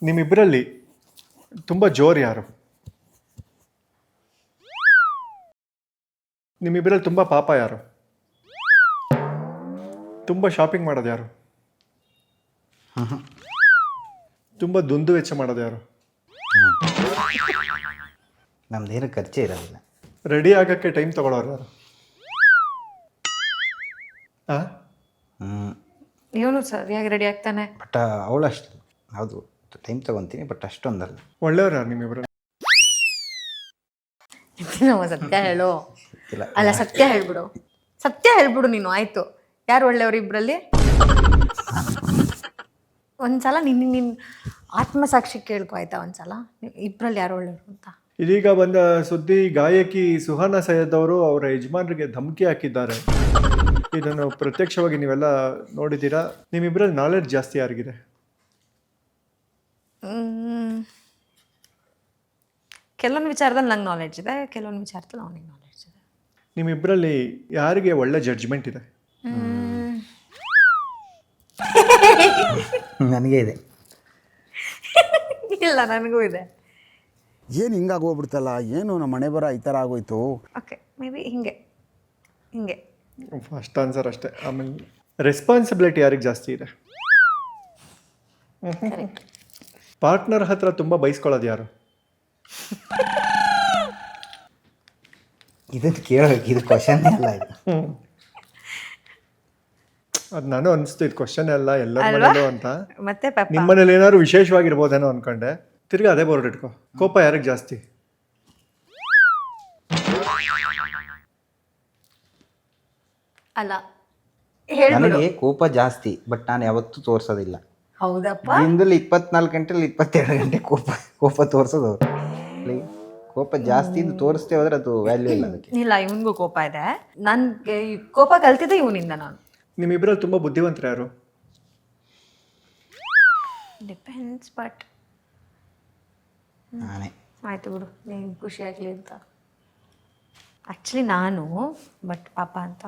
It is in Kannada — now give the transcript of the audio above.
ನಿಮ್ಮಿಬ್ಬರಲ್ಲಿ ತುಂಬ ಜೋರು ಯಾರು? ನಿಮ್ಮಿಬ್ಬರಲ್ಲಿ ತುಂಬ ಪಾಪ ಯಾರು? ತುಂಬ ಶಾಪಿಂಗ್ ಮಾಡೋದು ಯಾರು? ತುಂಬ ದುಂದು ವೆಚ್ಚ ಮಾಡೋದು ಯಾರು? ನಮ್ದೇನು ಖರ್ಚೇ ಇರೋದಿಲ್ಲ. ರೆಡಿ ಆಗೋಕ್ಕೆ ಟೈಮ್ ತೊಗೊಳೋರು ಯಾರು? ಹಾಂ, ಇವನು ಸರಿಯಾಗಿ ರೆಡಿ ಆಗ್ತಾನೆ. ಬಟ್ ಅವಳು ಅಷ್ಟು ಹೌದು ಟೈಮ್ ತೊಗೊತೀನಿ, ಬಟ್ ಅಷ್ಟೊಂದಲ್ಲ. ಒಳ್ಳೆಯವ್ರು ಯಾರು ನಿಮ್ಮಿಬ್ಬರಲ್ಲಿ? ನಾವು ಸತ್ಯ ಹೇಳು. ಇಲ್ಲ. ಅಲ್ಲ, ಸತ್ಯ ಹೇಳ್ಬಿಡು. ಸತ್ಯ ಹೇಳ್ಬಿಡು ನೀನು. ಆಯ್ತು, ಯಾರು ಒಳ್ಳೆಯವರು ಇಬ್ಬರಲ್ಲಿ? ಒಂದ್ಸಲ ನಿನ್ನ ಆತ್ಮಸಾಕ್ಷಿ ಕೇಳ್ಕೊ ಆಯ್ತಾ? ಒಂದ್ಸಲ ಇಬ್ಬರಲ್ಲಿ ಯಾರು ಒಳ್ಳೆಯವರು ಅಂತ. ಇದೀಗ ಬಂದ ಸುದ್ದಿ, ಗಾಯಕಿ ಸುಹಾನಾ ಸೈಯದ್ ಅವರು ಅವರ ಯಜಮಾನರಿಗೆ ಧಮಕಿ ಹಾಕಿದ್ದಾರೆ. ಇದನ್ನು ಪ್ರತ್ಯಕ್ಷವಾಗಿ ನೀವೆಲ್ಲ ನೋಡಿದ್ದೀರಾ. ನಿಮ್ಮಿಬ್ಬರಲ್ಲಿ ನಾಲೆಡ್ಜ್ ಜಾಸ್ತಿ ಯಾರಿಗಿದೆ? ಕೆಲವೊಂದು ವಿಚಾರದಲ್ಲಿ ನಂಗೆ ನಾಲೆಡ್ಜ್ ಇದೆ, ಕೆಲವೊಂದು ವಿಚಾರದಲ್ಲಿ ಅವನಿಗೆ ನಾಲೆಡ್ಜ್ ಇದೆ. ನಿಮ್ಮಿಬ್ಬರಲ್ಲಿ ಯಾರಿಗೆ ಒಳ್ಳೆ ಜಡ್ಜ್ಮೆಂಟ್ ಇದೆ? ನನಗೆ ಇದೆ. ಇಲ್ಲ, ನನಗೂ ಇದೆ. ಏನು ಹಿಂಗಾಗೋಗ್ಬಿಡ್ತಲ್ಲ, ಏನು ನಮ್ಮ ಮನೆ ಬರ ಈ ಥರ ಆಗೋಯ್ತು. ಓಕೆ, ಮೇ ಬಿ ಹಿಂಗೆ ಹಿಂಗೆ. ಫಸ್ಟ್ ಆನ್ಸರ್ ಅಷ್ಟೇ. ಆಮೇಲೆ ರೆಸ್ಪಾನ್ಸಿಬಿಲಿಟಿ ಯಾರಿಗೆ ಜಾಸ್ತಿ ಇದೆ? ಪಾರ್ಟ್ನರ್ ಹತ್ರ ತುಂಬ ಬೈಸ್ಕೊಳ್ಳೋದು ಯಾರು? ಇದನ್ನು ಕೇಳಬೇಕು, ಇದು ಕ್ವಶನ್ ಅಲ್ಲ ಇದು. ಅದು ನಾನು ಅನಿಸ್ತು ಇದು ಕ್ವಶನ್ ಅಲ್ಲ ಎಲ್ಲರ ಮನೇಲೂ ಅಂತ. ಮತ್ತೆ ಪಾಪ ನಿಮ್ಮ ಮನೇಲಿ ಏನಾದ್ರು ವಿಶೇಷವಾಗಿರ್ಬೋದೇನೋ ಅನ್ಕೊಂಡೆ. ತಿರ್ಗಿ ಅದೇ ಬೋರ್ಡ್ ಇಟ್ಕೋ. ಕೋಪ ಯಾರಿಗೆ ಜಾಸ್ತಿ? ಅಲ್ಲ, ಹೇಳ್ಬಿಡು. ನನಗೆ ಕೋಪ ಜಾಸ್ತಿ, ಬಟ್ ನಾನು ಯಾವತ್ತೂ ತೋರಿಸೋದಿಲ್ಲ. ಹೌದಪ್ಪ. ದಿನದಲ್ಲಿ 24 ಗಂಟೆಲಿ 22 ಗಂಟೆ ಕೋಪ ತೋರಿಸೋದು ಅವ್ರು. ಕೋಪ ಜಾಸ್ತಿ ತೋರಿಸ್ತೇ ಹೋದ್ರೆ ಅದು ವ್ಯಾಲ್ಯೂ ಇಲ್ಲ ಅದಕ್ಕೆ. ಇಲ್ಲ, ಇವನಿಗೂ ಕೋಪ ಇದೆ. ನನ್ಗೆ ಕೋಪ ಕಲ್ತಿದ್ದೆ ಇವನಿಂದ. ನಾನು ನಿಮ್ಮಿಬ್ಬರಲ್ಲಿ ತುಂಬ ಬುದ್ಧಿವಂತರು ಯಾರು? ಡಿಪೆಂಡ್ಸ್, ಬಟ್ ನಾನೇ. ಆಯ್ತು ಬಿಡು, ನೀನು ಖುಷಿ ಆಗಲಿ ಅಂತ. ಆ್ಯಕ್ಚುಲಿ ನಾನು, ಬಟ್ ಪಾಪ ಅಂತ